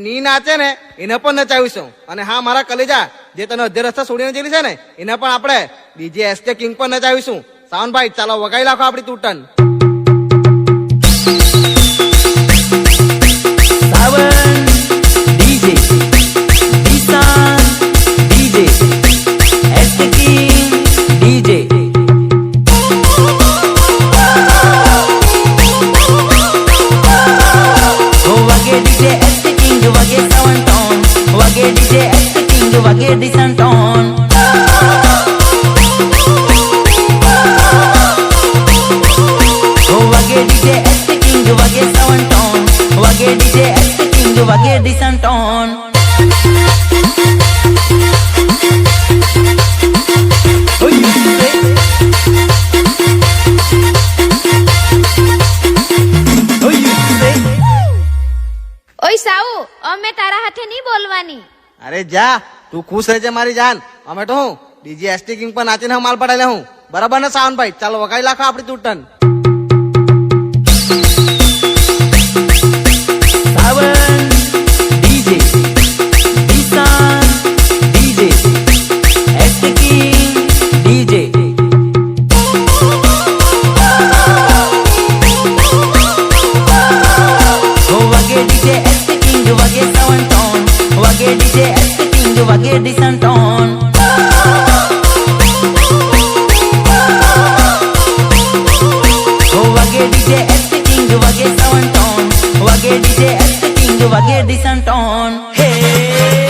ની નાચે ને એને પણ નચાવીશું. અને હા મારા કલેજા, જે તને અધ્ય રસ્તા છોડીને જેલી છે ને એને પણ આપણે ડીજે એસકે કિંગ પર નચાવીશું. સાવનભાઈ ચાલો વગાડી નાખો આપણી તૂટન. Savan DJ, Dishan DJ, SK king DJ. Wage DJ SK King, wage Sawan Town. Wage DJ SK King, wage Disan Town. Wage DJ SK King, wage Sawan Town. Wage DJ SK King, wage Disan Town. Oh, you say? Oh, you say? ઓય સાઉ, અમે તારા હાથે નહીં બોલવાની. અરે જા, તું ખુશ રહેજે મારી જાન. અમે તો હું ડીજે એસટી કિંગ પર નાચીને માલ પડાયેલે હું. બરાબર ને સાવનભાઈ? ચાલો વગાડી નાખો આપણી તૂટન. Sawan DJ, Disan DJ, SK King DJ. Wage DJ SK King, wage Sawan Town. Wage DJ SK King, wage Disan Town. Wage DJ SK King, wage Sawan Town. Wage DJ SK King, wage Disan Town. Hey.